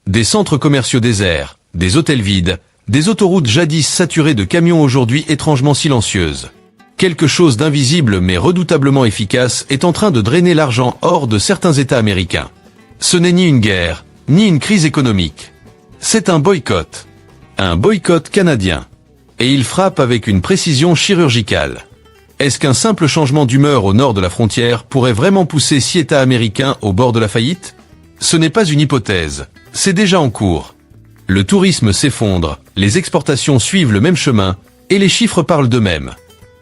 Des centres commerciaux déserts, des hôtels vides, des autoroutes jadis saturées de camions aujourd'hui étrangement silencieuses. Quelque chose d'invisible mais redoutablement efficace est en train de drainer l'argent hors de certains États américains. Ce n'est ni une guerre, ni une crise économique. C'est un boycott. Un boycott canadien. Et il frappe avec une précision chirurgicale. Est-ce qu'un simple changement d'humeur au nord de la frontière pourrait vraiment pousser 6 États américains au bord de la faillite? Ce n'est pas une hypothèse, c'est déjà en cours. Le tourisme s'effondre, les exportations suivent le même chemin, et les chiffres parlent d'eux-mêmes.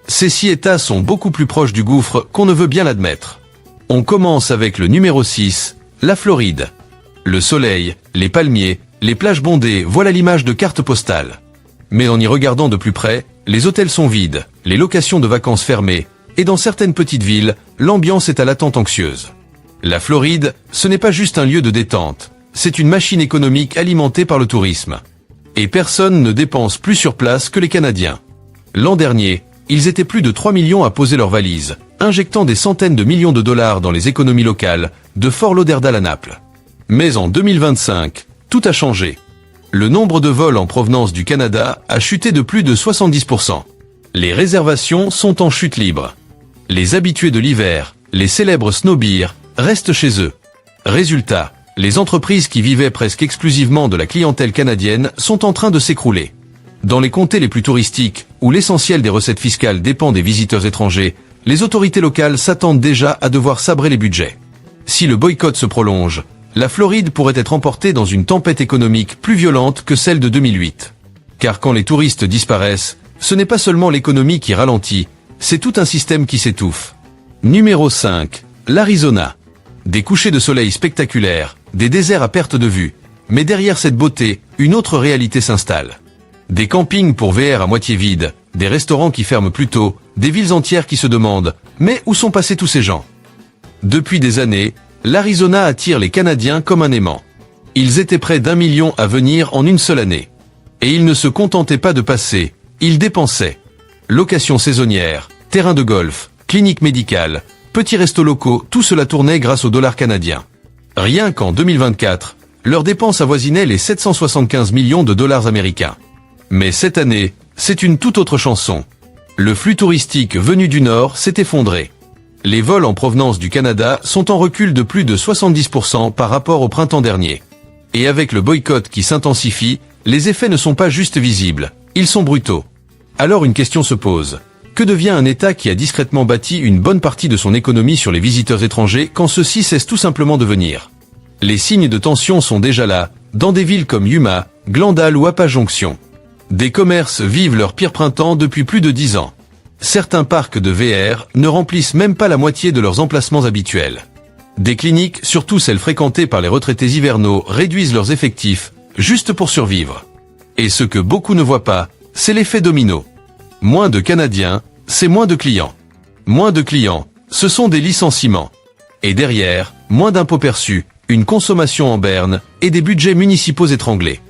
Ces 6 États sont beaucoup plus proches du gouffre qu'on ne veut bien l'admettre. On commence avec le numéro 6, la Floride. Le soleil, les palmiers, les plages bondées, voilà l'image de carte postale. Mais en y regardant de plus près, les hôtels sont vides, les locations de vacances fermées, et dans certaines petites villes, l'ambiance est à l'attente anxieuse. La Floride, ce n'est pas juste un lieu de détente, c'est une machine économique alimentée par le tourisme. Et personne ne dépense plus sur place que les Canadiens. L'an dernier, ils étaient plus de 3 millions à poser leurs valises, injectant des centaines de millions de dollars dans les économies locales, de Fort Lauderdale à Naples. Mais en 2025, tout a changé. Le nombre de vols en provenance du Canada a chuté de plus de 70%. Les réservations sont en chute libre. Les habitués de l'hiver, les célèbres snowbeers, restent chez eux. Résultat, les entreprises qui vivaient presque exclusivement de la clientèle canadienne sont en train de s'écrouler. Dans les comtés les plus touristiques, où l'essentiel des recettes fiscales dépend des visiteurs étrangers, les autorités locales s'attendent déjà à devoir sabrer les budgets. Si le boycott se prolonge, la Floride pourrait être emportée dans une tempête économique plus violente que celle de 2008. Car quand les touristes disparaissent, ce n'est pas seulement l'économie qui ralentit, c'est tout un système qui s'étouffe. Numéro 5, l'Arizona. Des couchers de soleil spectaculaires, des déserts à perte de vue. Mais derrière cette beauté, une autre réalité s'installe. Des campings pour VR à moitié vides, des restaurants qui ferment plus tôt, des villes entières qui se demandent « Mais où sont passés tous ces gens ?» Depuis des années, l'Arizona attire les Canadiens comme un aimant. Ils étaient près d'1 million à venir en une seule année. Et ils ne se contentaient pas de passer, ils dépensaient. Locations saisonnières, terrains de golf, cliniques médicales, petits restos locaux, tout cela tournait grâce au dollar canadien. Rien qu'en 2024, leurs dépenses avoisinaient les 775 millions de dollars américains. Mais cette année, c'est une toute autre chanson. Le flux touristique venu du Nord s'est effondré. Les vols en provenance du Canada sont en recul de plus de 70% par rapport au printemps dernier. Et avec le boycott qui s'intensifie, les effets ne sont pas juste visibles, ils sont brutaux. Alors une question se pose. Que devient un État qui a discrètement bâti une bonne partie de son économie sur les visiteurs étrangers quand ceux-ci cessent tout simplement de venir? Les signes de tension sont déjà là, dans des villes comme Yuma, Glendale ou Appalachian. Des commerces vivent leur pire printemps depuis plus de 10 ans. Certains parcs de VR ne remplissent même pas la moitié de leurs emplacements habituels. Des cliniques, surtout celles fréquentées par les retraités hivernaux, réduisent leurs effectifs, juste pour survivre. Et ce que beaucoup ne voient pas, c'est l'effet domino. Moins de Canadiens, c'est moins de clients. Moins de clients, ce sont des licenciements. Et derrière, moins d'impôts perçus, une consommation en berne et des budgets municipaux étranglés.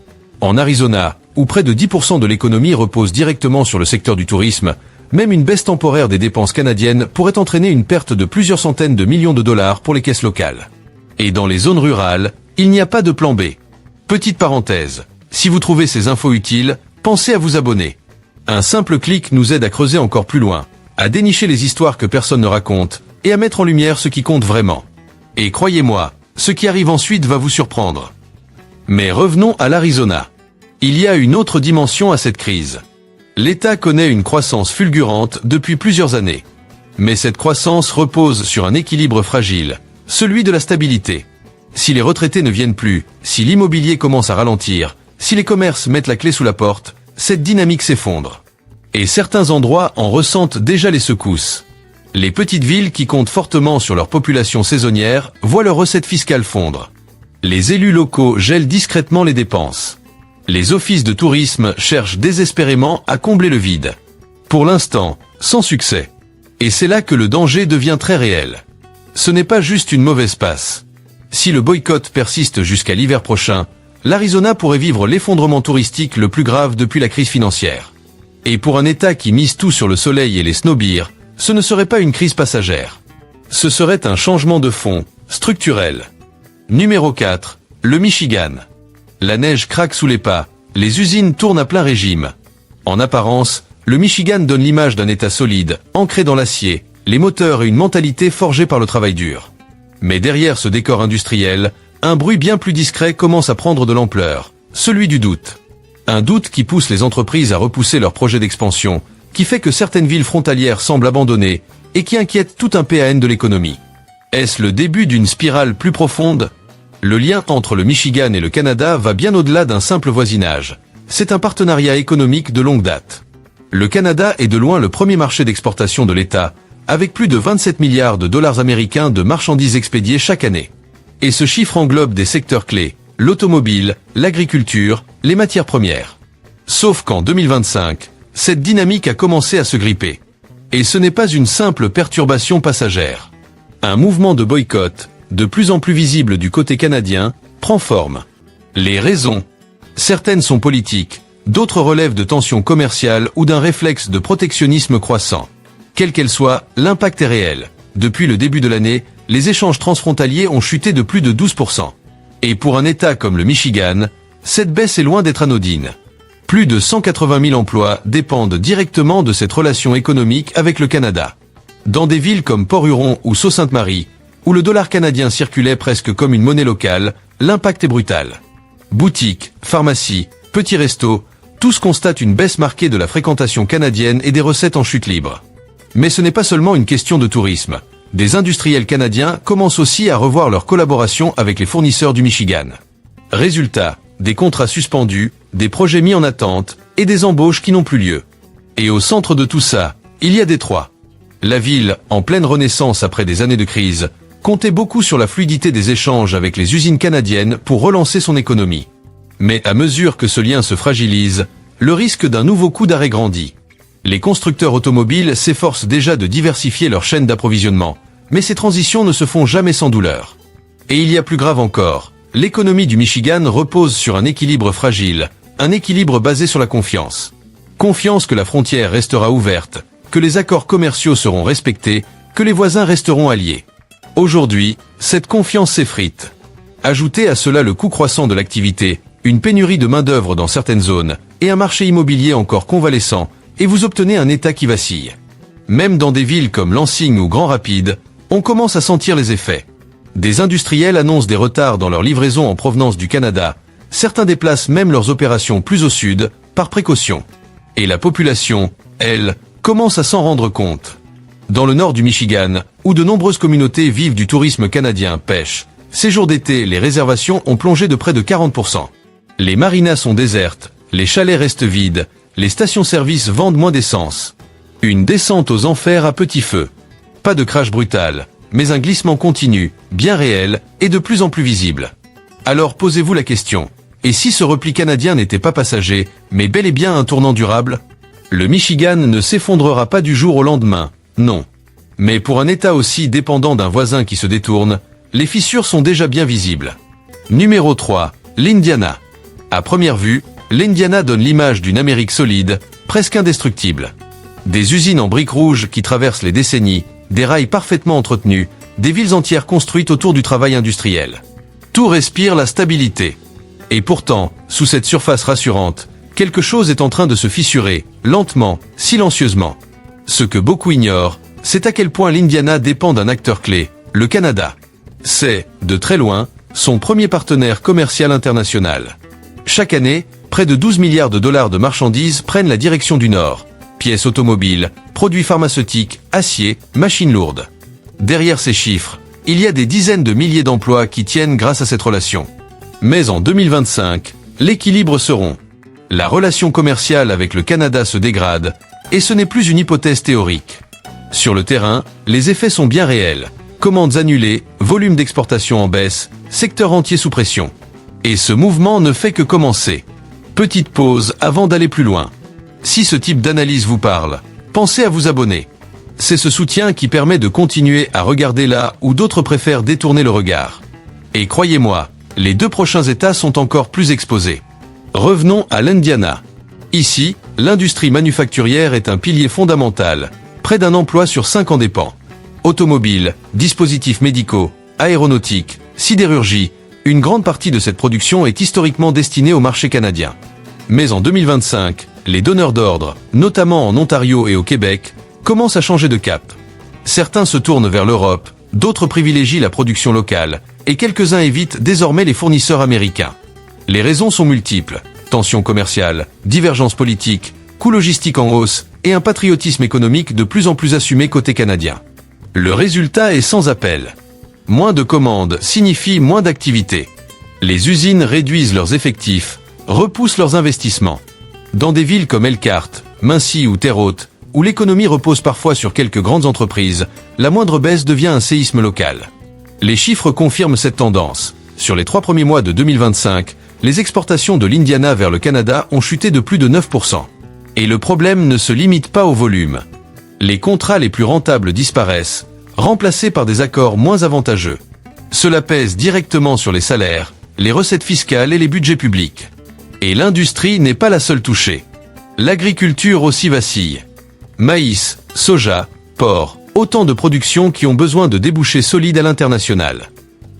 En Arizona, où près de 10% de l'économie repose directement sur le secteur du tourisme, même une baisse temporaire des dépenses canadiennes pourrait entraîner une perte de plusieurs centaines de millions de dollars pour les caisses locales. Et dans les zones rurales, il n'y a pas de plan B. Petite parenthèse, si vous trouvez ces infos utiles, pensez à vous abonner. Un simple clic nous aide à creuser encore plus loin, à dénicher les histoires que personne ne raconte, et à mettre en lumière ce qui compte vraiment. Et croyez-moi, ce qui arrive ensuite va vous surprendre. Mais revenons à l'Arizona. Il y a une autre dimension à cette crise. L'État connaît une croissance fulgurante depuis plusieurs années. Mais cette croissance repose sur un équilibre fragile, celui de la stabilité. Si les retraités ne viennent plus, si l'immobilier commence à ralentir, si les commerces mettent la clé sous la porte, cette dynamique s'effondre. Et certains endroits en ressentent déjà les secousses. Les petites villes qui comptent fortement sur leur population saisonnière voient leurs recettes fiscales fondre. Les élus locaux gèlent discrètement les dépenses. Les offices de tourisme cherchent désespérément à combler le vide. Pour l'instant, sans succès. Et c'est là que le danger devient très réel. Ce n'est pas juste une mauvaise passe. Si le boycott persiste jusqu'à l'hiver prochain, l'Arizona pourrait vivre l'effondrement touristique le plus grave depuis la crise financière. Et pour un État qui mise tout sur le soleil et les snowbeers, ce ne serait pas une crise passagère. Ce serait un changement de fond, structurel. Numéro 4, le Michigan. La neige craque sous les pas, les usines tournent à plein régime. En apparence, le Michigan donne l'image d'un État solide, ancré dans l'acier, les moteurs et une mentalité forgée par le travail dur. Mais derrière ce décor industriel, un bruit bien plus discret commence à prendre de l'ampleur, celui du doute. Un doute qui pousse les entreprises à repousser leurs projets d'expansion, qui fait que certaines villes frontalières semblent abandonnées, et qui inquiète tout un PAN de l'économie. Est-ce le début d'une spirale plus profonde ? Le lien entre le Michigan et le Canada va bien au-delà d'un simple voisinage. C'est un partenariat économique de longue date. Le Canada est de loin le premier marché d'exportation de l'État, avec plus de 27 milliards de dollars américains de marchandises expédiées chaque année. Et ce chiffre englobe des secteurs clés, l'automobile, l'agriculture, les matières premières. Sauf qu'en 2025, cette dynamique a commencé à se gripper. Et ce n'est pas une simple perturbation passagère. Un mouvement de boycott, de plus en plus visible du côté canadien, prend forme. Les raisons. Certaines sont politiques, d'autres relèvent de tensions commerciales ou d'un réflexe de protectionnisme croissant. Quelle qu'elle soit, l'impact est réel. Depuis le début de l'année, les échanges transfrontaliers ont chuté de plus de 12%. Et pour un État comme le Michigan, cette baisse est loin d'être anodine. Plus de 180 000 emplois dépendent directement de cette relation économique avec le Canada. Dans des villes comme Port-Huron ou Sault-Sainte-Marie, où le dollar canadien circulait presque comme une monnaie locale, l'impact est brutal. Boutiques, pharmacies, petits restos, tous constatent une baisse marquée de la fréquentation canadienne et des recettes en chute libre. Mais ce n'est pas seulement une question de tourisme. Des industriels canadiens commencent aussi à revoir leur collaboration avec les fournisseurs du Michigan. Résultat, des contrats suspendus, des projets mis en attente et des embauches qui n'ont plus lieu. Et au centre de tout ça, il y a Détroit. La ville, en pleine renaissance après des années de crise, comptait beaucoup sur la fluidité des échanges avec les usines canadiennes pour relancer son économie. Mais à mesure que ce lien se fragilise, le risque d'un nouveau coup d'arrêt grandit. Les constructeurs automobiles s'efforcent déjà de diversifier leur chaîne d'approvisionnement, mais ces transitions ne se font jamais sans douleur. Et il y a plus grave encore, l'économie du Michigan repose sur un équilibre fragile, un équilibre basé sur la confiance. Confiance que la frontière restera ouverte, que les accords commerciaux seront respectés, que les voisins resteront alliés. Aujourd'hui, cette confiance s'effrite. Ajoutez à cela le coût croissant de l'activité, une pénurie de main-d'œuvre dans certaines zones, et un marché immobilier encore convalescent, et vous obtenez un État qui vacille. Même dans des villes comme Lansing ou Grand Rapids, on commence à sentir les effets. Des industriels annoncent des retards dans leur livraison en provenance du Canada, certains déplacent même leurs opérations plus au sud, par précaution. Et la population, elle, commence à s'en rendre compte. Dans le nord du Michigan, où de nombreuses communautés vivent du tourisme canadien, pêche, ces jours d'été, les réservations ont plongé de près de 40%. Les marinas sont désertes, les chalets restent vides, les stations-service vendent moins d'essence. Une descente aux enfers à petit feu. Pas de crash brutal, mais un glissement continu, bien réel, et de plus en plus visible. Alors posez-vous la question, et si ce repli canadien n'était pas passager, mais bel et bien un tournant durable ? Le Michigan ne s'effondrera pas du jour au lendemain, non. Mais pour un État aussi dépendant d'un voisin qui se détourne, les fissures sont déjà bien visibles. Numéro 3, l'Indiana. À première vue, l'Indiana donne l'image d'une Amérique solide, presque indestructible. Des usines en briques rouges qui traversent les décennies, des rails parfaitement entretenus, des villes entières construites autour du travail industriel. Tout respire la stabilité. Et pourtant, sous cette surface rassurante, quelque chose est en train de se fissurer, lentement, silencieusement. Ce que beaucoup ignorent, c'est à quel point l'Indiana dépend d'un acteur clé, le Canada. C'est, de très loin, son premier partenaire commercial international. Chaque année, près de 12 milliards de dollars de marchandises prennent la direction du Nord. Pièces automobiles, produits pharmaceutiques, acier, machines lourdes. Derrière ces chiffres, il y a des dizaines de milliers d'emplois qui tiennent grâce à cette relation. Mais en 2025, l'équilibre se rompt. La relation commerciale avec le Canada se dégrade, et ce n'est plus une hypothèse théorique. Sur le terrain, les effets sont bien réels. Commandes annulées, volume d'exportation en baisse, secteur entier sous pression. Et ce mouvement ne fait que commencer. Petite pause avant d'aller plus loin. Si ce type d'analyse vous parle, pensez à vous abonner. C'est ce soutien qui permet de continuer à regarder là où d'autres préfèrent détourner le regard. Et croyez-moi, les 2 prochains États sont encore plus exposés. Revenons à l'Indiana. Ici, l'industrie manufacturière est un pilier fondamental. Près d'un emploi sur 5 en dépend. Automobiles, dispositifs médicaux, aéronautique, sidérurgie, Une grande partie de cette production est historiquement destinée au marché canadien. Mais en 2025, les donneurs d'ordre, notamment en Ontario et au Québec, commencent à changer de cap. Certains se tournent vers l'Europe, d'autres privilégient la production locale, et quelques-uns évitent désormais les fournisseurs américains. Les raisons sont multiples: tensions commerciales, divergences politiques, coûts logistiques en hausse et un patriotisme économique de plus en plus assumé côté canadien. Le résultat est sans appel. Moins de commandes signifie moins d'activité. Les usines réduisent leurs effectifs, repoussent leurs investissements. Dans des villes comme Elkhart, Muncie ou Terre-Haute, où l'économie repose parfois sur quelques grandes entreprises, la moindre baisse devient un séisme local. Les chiffres confirment cette tendance. Sur les 3 premiers mois de 2025, les exportations de l'Indiana vers le Canada ont chuté de plus de 9%. Et le problème ne se limite pas au volume. Les contrats les plus rentables disparaissent, remplacés par des accords moins avantageux. Cela pèse directement sur les salaires, les recettes fiscales et les budgets publics. Et l'industrie n'est pas la seule touchée. L'agriculture aussi vacille. Maïs, soja, porc, autant de productions qui ont besoin de débouchés solides à l'international.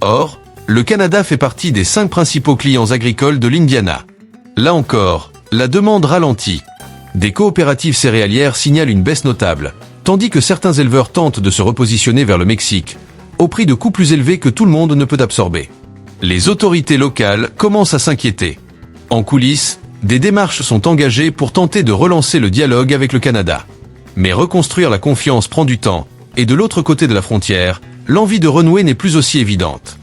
Or, le Canada fait partie des 5 principaux clients agricoles de l'Indiana. Là encore, la demande ralentit. Des coopératives céréalières signalent une baisse notable, tandis que certains éleveurs tentent de se repositionner vers le Mexique, au prix de coûts plus élevés que tout le monde ne peut absorber. Les autorités locales commencent à s'inquiéter. En coulisses, des démarches sont engagées pour tenter de relancer le dialogue avec le Canada. Mais reconstruire la confiance prend du temps, et de l'autre côté de la frontière, l'envie de renouer n'est plus aussi évidente.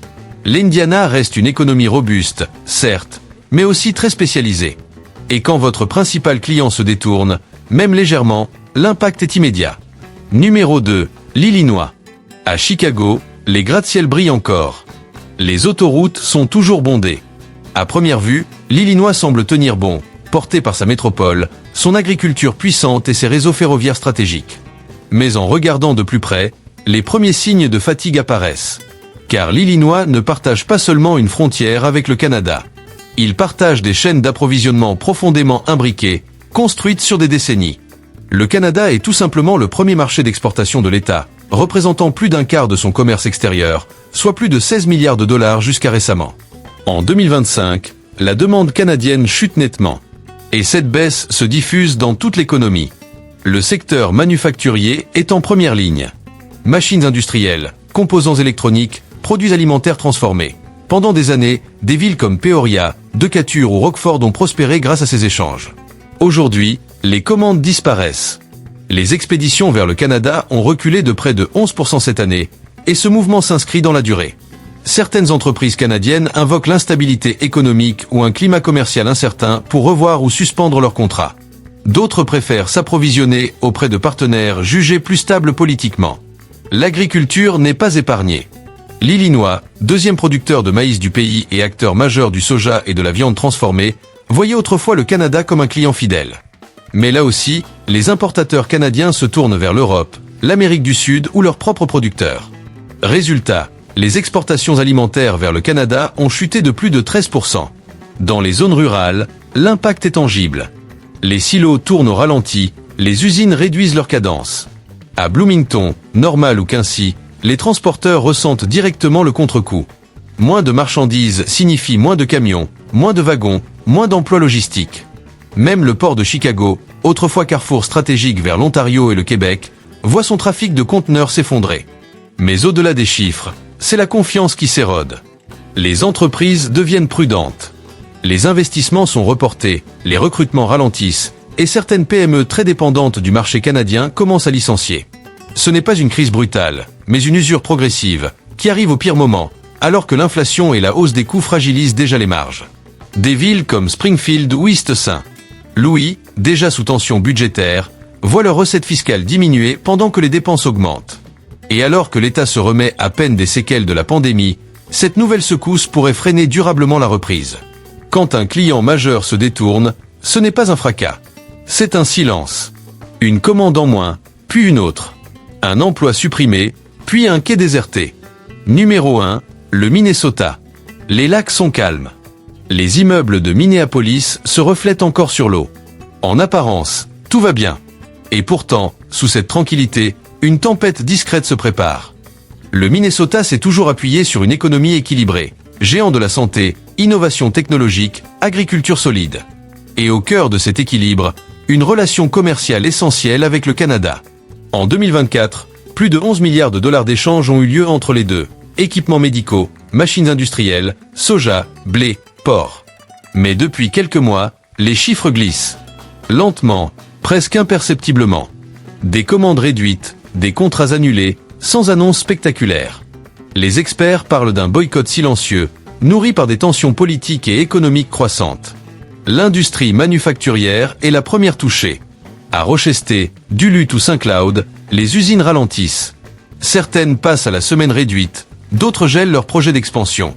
L'Indiana reste une économie robuste, certes, mais aussi très spécialisée. Et quand votre principal client se détourne, même légèrement, l'impact est immédiat. Numéro 2, l'Illinois. À Chicago, les gratte-ciel brillent encore. Les autoroutes sont toujours bondées. À première vue, l'Illinois semble tenir bon, porté par sa métropole, son agriculture puissante et ses réseaux ferroviaires stratégiques. Mais en regardant de plus près, les premiers signes de fatigue apparaissent. Car l'Illinois ne partage pas seulement une frontière avec le Canada. Il partage des chaînes d'approvisionnement profondément imbriquées, construites sur des décennies. Le Canada est tout simplement le premier marché d'exportation de l'État, représentant plus d'un quart de son commerce extérieur, soit plus de 16 milliards de dollars jusqu'à récemment. En 2025, la demande canadienne chute nettement. Et cette baisse se diffuse dans toute l'économie. Le secteur manufacturier est en première ligne. Machines industrielles, composants électroniques, produits alimentaires transformés. Pendant des années, des villes comme Peoria, Decatur ou Rockford ont prospéré grâce à ces échanges. Aujourd'hui, les commandes disparaissent. Les expéditions vers le Canada ont reculé de près de 11% cette année, et ce mouvement s'inscrit dans la durée. Certaines entreprises canadiennes invoquent l'instabilité économique ou un climat commercial incertain pour revoir ou suspendre leurs contrats. D'autres préfèrent s'approvisionner auprès de partenaires jugés plus stables politiquement. L'agriculture n'est pas épargnée. L'Illinois, deuxième producteur de maïs du pays et acteur majeur du soja et de la viande transformée, voyait autrefois le Canada comme un client fidèle. Mais là aussi, les importateurs canadiens se tournent vers l'Europe, l'Amérique du Sud ou leurs propres producteurs. Résultat, les exportations alimentaires vers le Canada ont chuté de plus de 13%. Dans les zones rurales, l'impact est tangible. Les silos tournent au ralenti, les usines réduisent leur cadence. À Bloomington, Normal ou Quincy, les transporteurs ressentent directement le contre-coup. Moins de marchandises signifie moins de camions, moins de wagons, moins d'emplois logistiques. Même le port de Chicago, autrefois carrefour stratégique vers l'Ontario et le Québec, voit son trafic de conteneurs s'effondrer. Mais au-delà des chiffres, c'est la confiance qui s'érode. Les entreprises deviennent prudentes. Les investissements sont reportés, les recrutements ralentissent, et certaines PME très dépendantes du marché canadien commencent à licencier. Ce n'est pas une crise brutale, mais une usure progressive, qui arrive au pire moment, alors que l'inflation et la hausse des coûts fragilisent déjà les marges. Des villes comme Springfield ou East St. Louis, déjà sous tension budgétaire, voient leurs recettes fiscales diminuer pendant que les dépenses augmentent. Et alors que l'État se remet à peine des séquelles de la pandémie, cette nouvelle secousse pourrait freiner durablement la reprise. Quand un client majeur se détourne, ce n'est pas un fracas. C'est un silence. Une commande en moins, puis une autre. Un emploi supprimé, puis un quai déserté. Numéro 1, le Minnesota. Les lacs sont calmes. Les immeubles de Minneapolis se reflètent encore sur l'eau. En apparence, tout va bien. Et pourtant, sous cette tranquillité, une tempête discrète se prépare. Le Minnesota s'est toujours appuyé sur une économie équilibrée. géant de la santé, innovation technologique, agriculture solide. Et au cœur de cet équilibre, une relation commerciale essentielle avec le Canada. En 2024, plus de 11 milliards de dollars d'échanges ont eu lieu entre les deux. Équipements médicaux, machines industrielles, soja, blé, porc. Mais depuis quelques mois, les chiffres glissent. Lentement, presque imperceptiblement. Des commandes réduites, des contrats annulés, sans annonce spectaculaire. Les experts parlent d'un boycott silencieux, nourri par des tensions politiques et économiques croissantes. L'industrie manufacturière est la première touchée. À Rochester, Duluth ou Saint-Cloud, les usines ralentissent. Certaines passent à la semaine réduite, d'autres gèlent leurs projets d'expansion.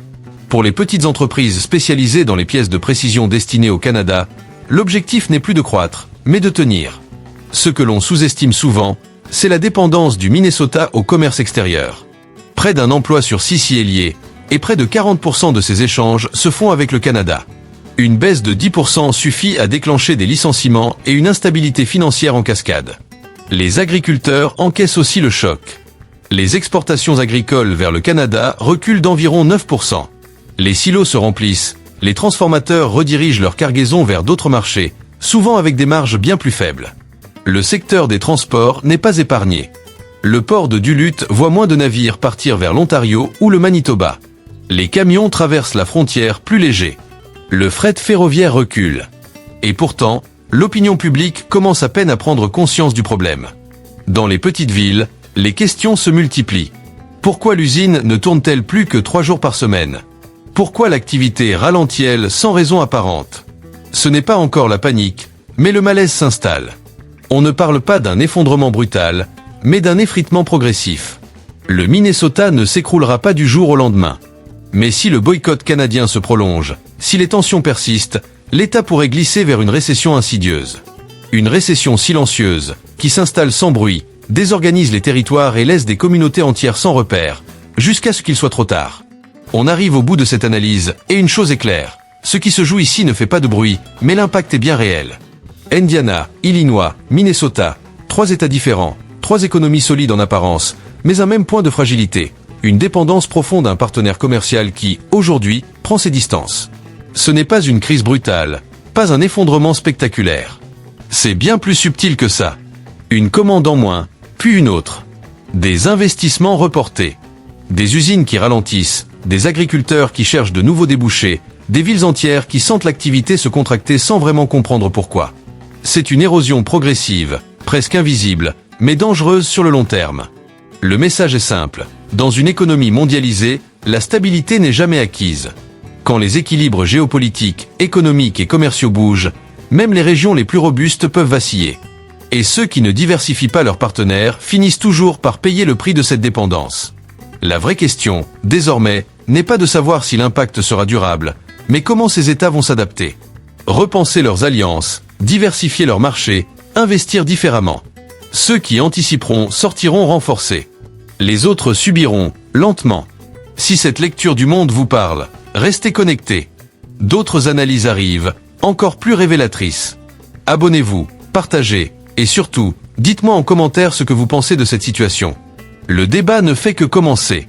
Pour les petites entreprises spécialisées dans les pièces de précision destinées au Canada, l'objectif n'est plus de croître, mais de tenir. Ce que l'on sous-estime souvent, c'est la dépendance du Minnesota au commerce extérieur. Près d'un emploi sur 6 y est lié, et près de 40% de ces échanges se font avec le Canada. Une baisse de 10% suffit à déclencher des licenciements et une instabilité financière en cascade. Les agriculteurs encaissent aussi le choc. Les exportations agricoles vers le Canada reculent d'environ 9%. Les silos se remplissent, les transformateurs redirigent leurs cargaisons vers d'autres marchés, souvent avec des marges bien plus faibles. Le secteur des transports n'est pas épargné. Le port de Duluth voit moins de navires partir vers l'Ontario ou le Manitoba. Les camions traversent la frontière plus légers. Le fret ferroviaire recule. Et pourtant, l'opinion publique commence à peine à prendre conscience du problème. Dans les petites villes, les questions se multiplient. Pourquoi l'usine ne tourne-t-elle plus que 3 jours par semaine? Pourquoi l'activité ralentit-elle sans raison apparente? Ce n'est pas encore la panique, mais le malaise s'installe. On ne parle pas d'un effondrement brutal, mais d'un effritement progressif. Le Minnesota ne s'écroulera pas du jour au lendemain. Mais si le boycott canadien se prolonge, si les tensions persistent, l'État pourrait glisser vers une récession insidieuse. Une récession silencieuse, qui s'installe sans bruit, désorganise les territoires et laisse des communautés entières sans repère, jusqu'à ce qu'il soit trop tard. On arrive au bout de cette analyse, et une chose est claire. Ce qui se joue ici ne fait pas de bruit, mais l'impact est bien réel. Indiana, Illinois, Minnesota, 3 États différents, 3 économies solides en apparence, mais un même point de fragilité. Une dépendance profonde à un partenaire commercial qui, aujourd'hui, prend ses distances. Ce n'est pas une crise brutale, pas un effondrement spectaculaire. C'est bien plus subtil que ça. Une commande en moins, puis une autre. Des investissements reportés. Des usines qui ralentissent, des agriculteurs qui cherchent de nouveaux débouchés, des villes entières qui sentent l'activité se contracter sans vraiment comprendre pourquoi. C'est une érosion progressive, presque invisible, mais dangereuse sur le long terme. Le message est simple. Dans une économie mondialisée, la stabilité n'est jamais acquise. Quand les équilibres géopolitiques, économiques et commerciaux bougent, même les régions les plus robustes peuvent vaciller. Et ceux qui ne diversifient pas leurs partenaires finissent toujours par payer le prix de cette dépendance. La vraie question, désormais, n'est pas de savoir si l'impact sera durable, mais comment ces États vont s'adapter. Repenser leurs alliances, diversifier leurs marchés, investir différemment. Ceux qui anticiperont sortiront renforcés. Les autres subiront, lentement. Si cette lecture du monde vous parle, restez connectés. D'autres analyses arrivent, encore plus révélatrices. Abonnez-vous, partagez, et surtout, dites-moi en commentaire ce que vous pensez de cette situation. Le débat ne fait que commencer.